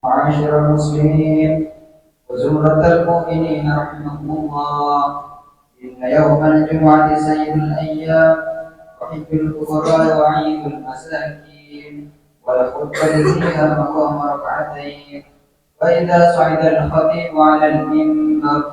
معاشر المسلمين وزمرة المؤمنين رحمكم الله، إن يوم الجمعة سيد الأيام وحج الفقراء وعيد المساكين، والخطبة فيها مقام ركعتين. وإذا صعد الخطيب على المنبر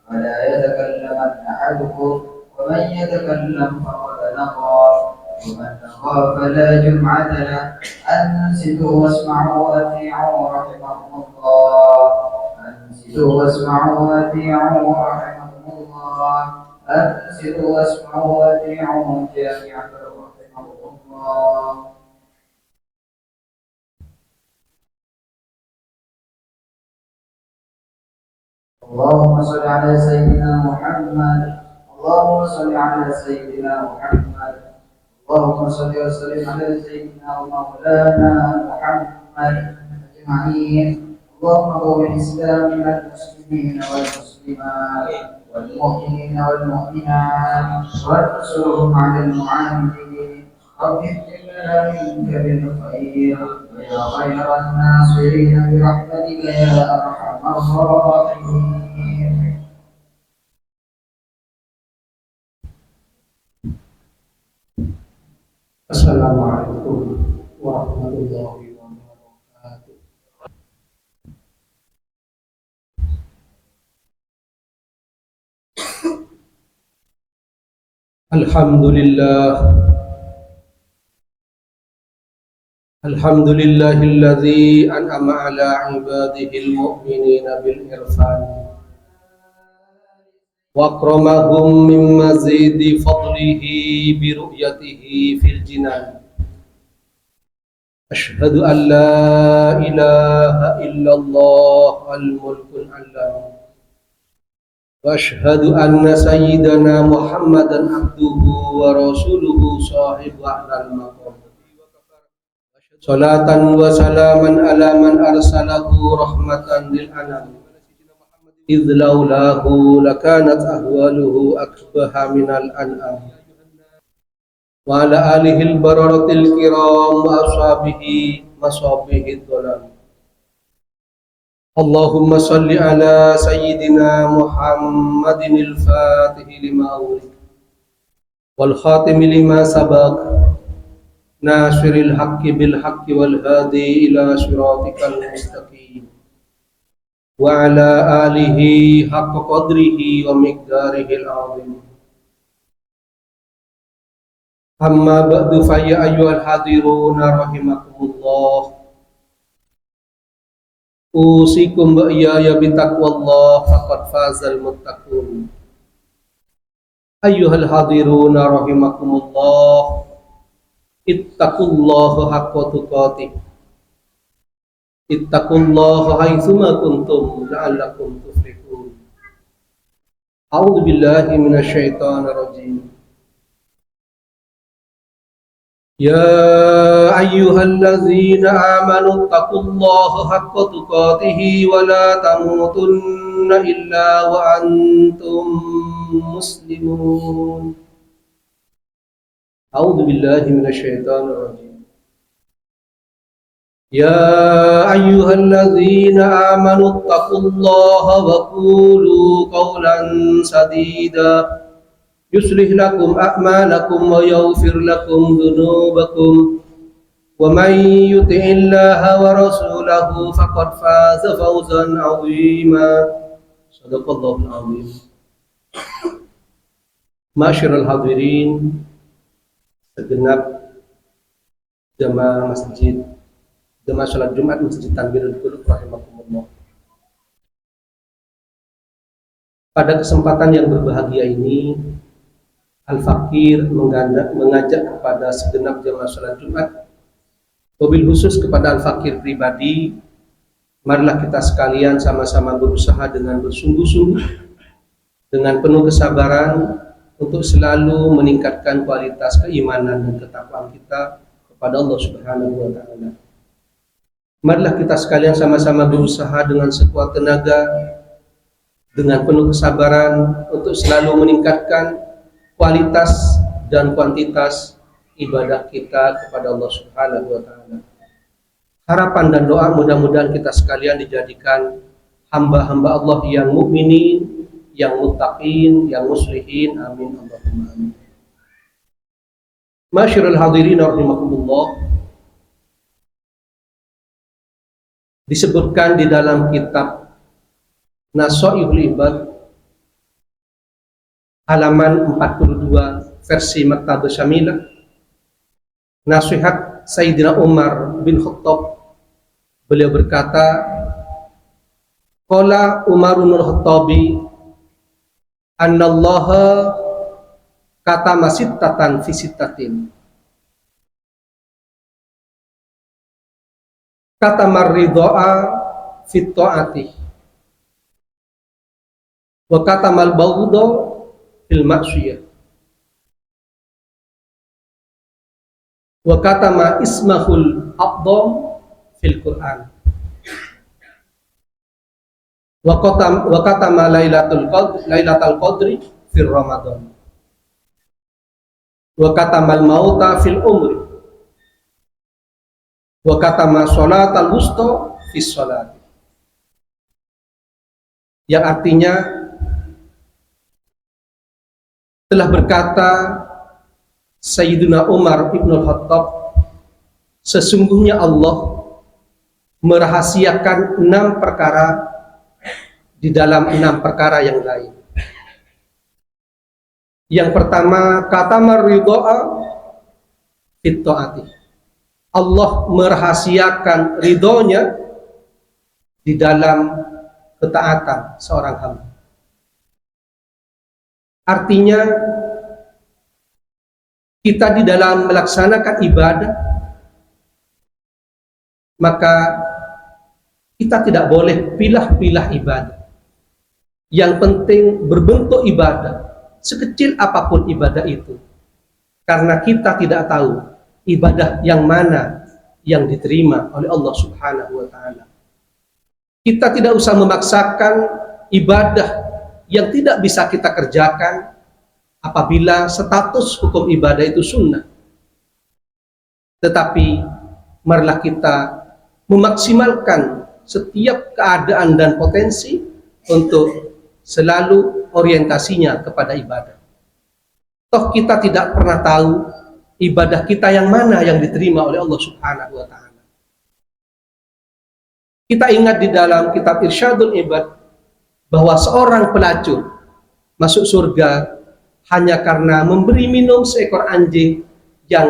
فلا يتكلمن أحدكم، ومن يتكلم فقد نقر، ومن نقر فلا جمعة له. أنصتوا واسمعوا وأطيعوا رحمكم الله. أنصتوا واسمعوا وأطيعوا رحمكم الله. أنصتوا واسمعوا وأطيعوا جامعة رحمكم الله. اللهم صل على سيدنا محمد. اللهم صل على سيدنا محمد. اللهم صل وسلم على سيدنا ومولانا محمد أجمعين. اللهم قوم الإسلام من المسلمين والمسلمات والمؤمنين والمؤمنات وانصرهم على المعاندين. رب اهدنا منك بالخير ويا خير الناصرين برحمتك يا أرحم الراحمين. Assalamualaikum warahmatullahi wabarakatuh. Alhamdulillahilladzi an'ama ala ibadihil mu'minina bil irfan wa akramahum min mazidi fadlihi bi ru'yatihi fil jinan. Ashhadu an la ilaha illallah al-mulkul alam wa ashhadu anna sayyidana Muhammadan abduhu wa rasuluhu sahibu a'lal maqam. Salatan wa salaman ala man arsalahu rahmatan lil anam. Idh laulahu lakanat ahwaluhu akbaha minal an'am. Wa ala alihi al-bararatil kiram wa ashabihi masabihi dhalam. Allahumma salli ala sayyidina Muhammadin al-fatihi lima ulik wal khatimi lima sabaq nasiril haqqi bil haqqi wal hadi ila siratikal mustaqim wa ala alihi haqqa qadrihi wa miqdarihil azim. Amma ba'du fa ya ayyuhal hadiruna rahimakumullah. Usikum wa iyaya bitaqwallah faqad fazal muttaqun. Ayyuhal hadiruna rahimakumullah. Ittaqullaha haqqa tuqatih. Ittaqullaha haitsuma kuntum la'allakum tuflihun. A'udzu billahi minasy syaithanir rajim. Ya ayyuhallazina amanu taqullaha haqqa tuqatih wa la tamutunna illa wa antum muslimun. A'udzu billahi minasy syaithanir rajim. Ya ayyuhallazina amanu taqullaha wa qulu qawlan sadida. Yuslih lakum a'malakum wa yaghfir lakum dhunubakum wa man yuti'illaha wa rasulahu faqad faza fawzan 'azima. Shadaqallahul 'azim. Ma'asyiral hadirin, segenap jamaah masjid, jamaah salat Jumat Masjid Tanwirul Qulub rahimakumullah. Pada kesempatan yang berbahagia ini, Al-Fakir mengajak kepada segenap jamaah salat Jumat, wabil khusus kepada Al-Fakir pribadi, marilah kita sekalian sama-sama berusaha dengan bersungguh-sungguh, dengan penuh kesabaran untuk selalu meningkatkan kualitas keimanan dan ketakwaan kita kepada Allah Subhanahu wa taala. Marilah kita sekalian sama-sama berusaha dengan sekuat tenaga, dengan penuh kesabaran untuk selalu meningkatkan kualitas dan kuantitas ibadah kita kepada Allah Subhanahu wa taala. harapan dan doa mudah-mudahan kita sekalian dijadikan hamba-hamba Allah yang mukminin, yang muttaqin, yang muslihin. Amin Allahumma amin. Masyarul hadirin rahimakumullah. Disebutkan di dalam kitab Nasaihul Ibad halaman 42 versi Maktabah Syamilah, nasihat Sayyidina Umar bin Khattab. Beliau berkata, qala Umarun al-Khattabi annallaha katama sittatan fi sittatin, katama ridha'a fi ta'ati wa katama al-baghdha fil ma'siyah wa katama ismahul aqdam fil Qur'an wa katama lailatul qadri fil Ramadan wa katama al-mauta fil umri wa katama sholatal wusta fis sholat. Yang artinya, telah berkata Sayyidina Umar ibn Khattab, sesungguhnya Allah merahasiakan 6 perkara di dalam 6 perkara yang lain. Yang pertama, katama ridha'a fit ta'ati. Allah merahasiakan ridhonya di dalam ketaatan seorang hamba. Artinya, kita di dalam melaksanakan ibadah, maka kita tidak boleh pilah-pilah ibadah. Yang penting berbentuk ibadah, sekecil apapun ibadah itu. Karena kita tidak tahu ibadah yang mana yang diterima oleh Allah Subhanahu wa ta'ala. Kita tidak usah memaksakan ibadah yang tidak bisa kita kerjakan apabila status hukum ibadah itu sunnah. Tetapi marilah kita memaksimalkan setiap keadaan dan potensi untuk selalu orientasinya kepada ibadah. Toh kita tidak pernah tahu ibadah kita yang mana yang diterima oleh Allah Subhanahu wa ta'ala. Kita ingat di dalam kitab Irsyadul Ibad bahwa seorang pelacur masuk surga hanya karena memberi minum seekor anjing yang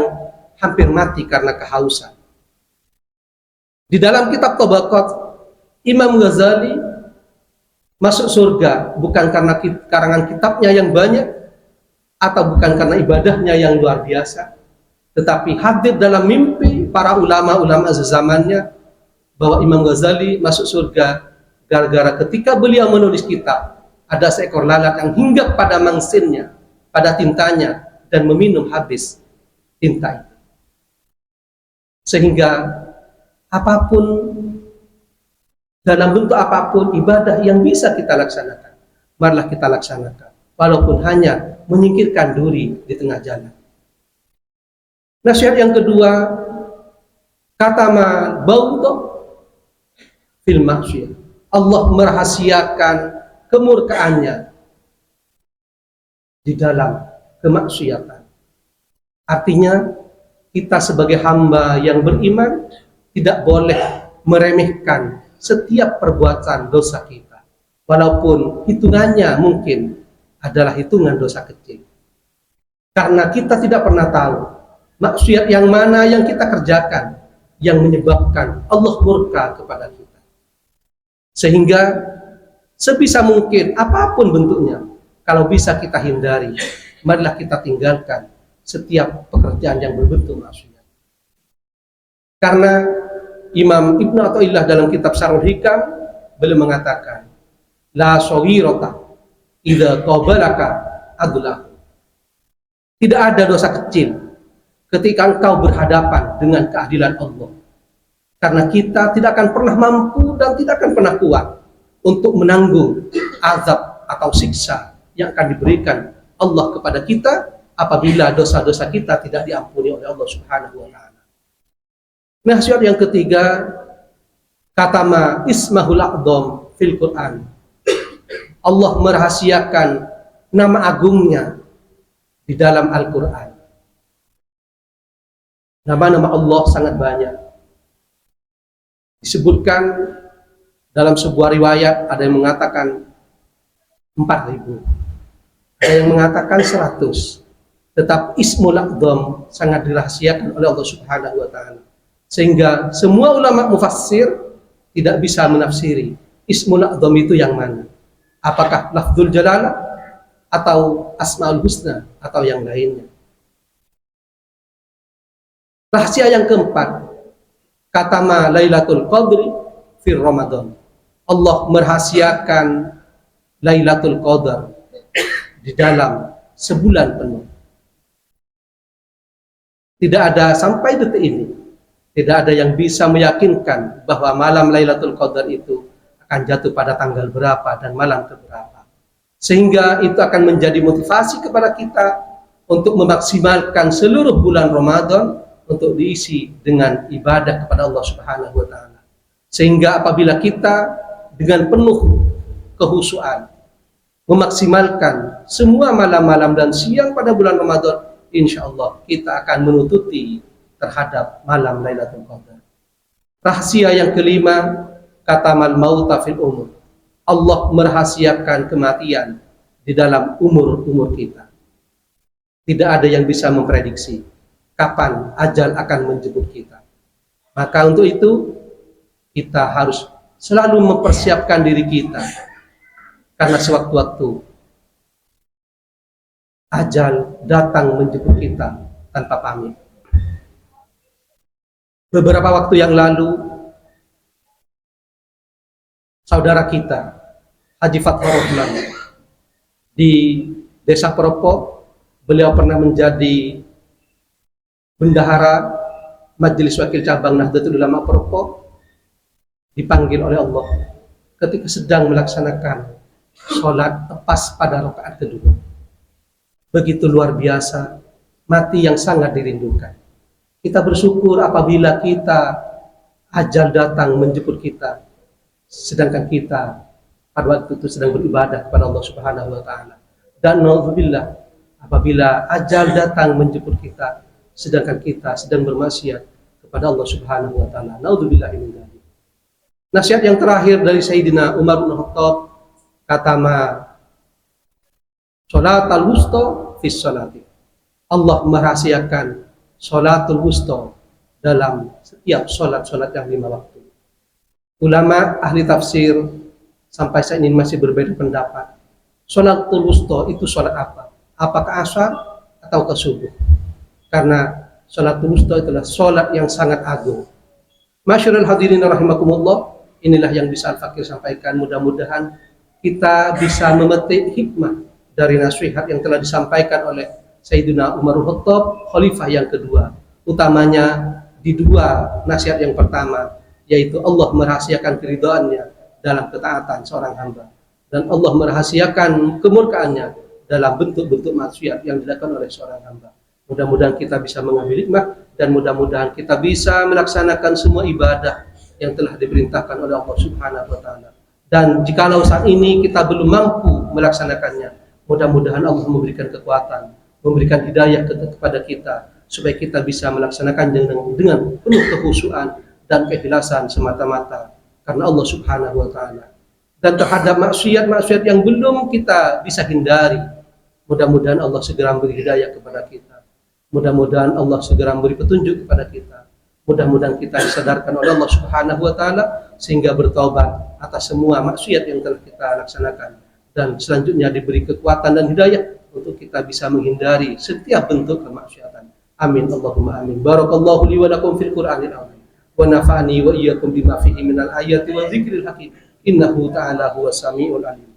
hampir mati karena kehausan. Di dalam kitab Tabaqat, Imam Ghazali masuk surga bukan karena karangan kitabnya yang banyak atau bukan karena ibadahnya yang luar biasa, tetapi hadir dalam mimpi para ulama-ulama zamannya bahwa Imam Ghazali masuk surga gara-gara ketika beliau menulis kitab ada seekor lalat yang hinggap pada mangsinnya, pada tintanya, dan meminum habis tinta itu. Sehingga apapun, dalam bentuk apapun ibadah yang bisa kita laksanakan, marilah kita laksanakan, walaupun hanya menyingkirkan duri di tengah jalan. Nasihat yang kedua, katama baghdha fil ma'siyah. Allah merahasiakan kemurkaannya di dalam kemaksiatan. Artinya, kita sebagai hamba yang beriman tidak boleh meremehkan setiap perbuatan dosa kita, walaupun hitungannya mungkin adalah hitungan dosa kecil. Karena kita tidak pernah tahu maksiat yang mana yang kita kerjakan yang menyebabkan Allah murka kepada kita. Sehingga sebisa mungkin apapun bentuknya, kalau bisa kita hindari, marilah kita tinggalkan setiap pekerjaan yang berbentuk maksiat. Karena Imam Ibnu Athaillah dalam kitab Syarhul Hikam beliau mengatakan, la shaghirata idza qabalaka adlah. Tidak ada dosa kecil ketika engkau berhadapan dengan keadilan Allah. Karena kita tidak akan pernah mampu dan tidak akan pernah kuat untuk menanggung azab atau siksa yang akan diberikan Allah kepada kita apabila dosa-dosa kita tidak diampuni oleh Allah Subhanahu wa ta'ala. Nasihat yang ketiga, katama ismahul a'dham fil Quran. Allah merahasiakan nama agungnya di dalam Al-Quran. Nama-nama Allah sangat banyak. Disebutkan dalam sebuah riwayat, ada yang mengatakan 4.000, ada yang mengatakan 100. Tetap Ismul A'dham sangat dirahasiakan oleh Allah Subhanahu wa Ta'ala, sehingga semua ulama mufassir tidak bisa menafsiri Ismul A'dham itu yang mana, apakah lafzul jalalah atau Asmaul Husna atau yang lainnya. Rahasia yang keempat, katama Lailatul Qadri fi Ramadan. Allah merahasiakan Lailatul Qadar di dalam sebulan penuh. Tidak ada sampai detik ini, tidak ada yang bisa meyakinkan bahwa malam Lailatul Qadar itu akan jatuh pada tanggal berapa dan malam keberapa. Sehingga itu akan menjadi motivasi kepada kita untuk memaksimalkan seluruh bulan Ramadan untuk diisi dengan ibadah kepada Allah Subhanahu wa Ta'ala. Sehingga apabila kita dengan penuh kehusuan memaksimalkan semua malam-malam dan siang pada bulan Ramadan, insya Allah kita akan menutupi terhadap malam Lailatul Qadar. Rahasia yang kelima, katamal mauta fil umur. Allah merahasiakan kematian di dalam umur-umur kita. Tidak ada yang bisa memprediksi kapan ajal akan menjemput kita. Maka untuk itu kita harus selalu mempersiapkan diri kita, karena sewaktu-waktu ajal datang menjemput kita tanpa pamit. Beberapa waktu yang lalu, saudara kita Haji Fathur Rahman di Desa Peropo, beliau pernah menjadi bendahara Majelis Wakil Cabang Nahdlatul Ulama Peropo, dipanggil oleh Allah ketika sedang melaksanakan sholat tepas pada rakaat kedua. Begitu luar biasa, mati yang sangat dirindukan. Kita bersyukur apabila kita ajal datang menjemput kita, sedangkan kita pada waktu itu sedang beribadah kepada Allah Subhanahu wa Ta'ala. Dan naudzubillah, apabila ajal datang menjemput kita, sedangkan kita sedang bermaksiat kepada Allah Subhanahu wa Ta'ala. Naudzubillah min dzalik. Nasihat yang terakhir dari Sayyidina Umar bin Khattab, katama sholatul wusta fis sholati. Allah merahasiakan sholatul wusta dalam setiap sholat-sholat yang 5 waktu. Ulama ahli tafsir sampai saat ini masih berbeda pendapat. Sholatul wusta itu sholat apa? Apakah asar atau ke subuh? Karena sholatul wusta itulah sholat yang sangat agung. Masyarul hadirin rahimakumullah, inilah yang bisa Al-Fakir sampaikan. Mudah-mudahan kita bisa memetik hikmah dari nasihat yang telah disampaikan oleh Sayyidina Umar bin Khattab, khalifah yang kedua. Utamanya di 2 nasihat yang pertama, yaitu Allah merahasiakan keridhaannya dalam ketaatan seorang hamba, dan Allah merahasiakan kemurkaannya dalam bentuk-bentuk maksiat yang dilakukan oleh seorang hamba. Mudah-mudahan kita bisa mengambil hikmah, dan mudah-mudahan kita bisa melaksanakan semua ibadah yang telah diperintahkan oleh Allah Subhanahu wa Ta'ala. Dan jikalau saat ini kita belum mampu melaksanakannya, mudah-mudahan Allah memberikan kekuatan, memberikan hidayah kepada kita, supaya kita bisa melaksanakan dengan penuh kekhusyuan dan keikhlasan semata-mata karena Allah Subhanahu wa Ta'ala. Dan terhadap maksiat-maksiat yang belum kita bisa hindari, mudah-mudahan Allah segera memberi hidayah kepada kita. Mudah-mudahan Allah segera memberi petunjuk kepada kita. Mudah-mudahan kita disadarkan oleh Allah Subhanahu wa Ta'ala sehingga bertaubat atas semua maksiat yang telah kita laksanakan, dan selanjutnya diberi kekuatan dan hidayah untuk kita bisa menghindari setiap bentuk kemaksiatan. Amin Allahumma amin. Barakallahu li wa lakum fil Qur'anil azim wa nafa'ani wa iyyakum bima fihi minal ayati wa dzikril hakim. Innahu ta'ala huwas samiul alim.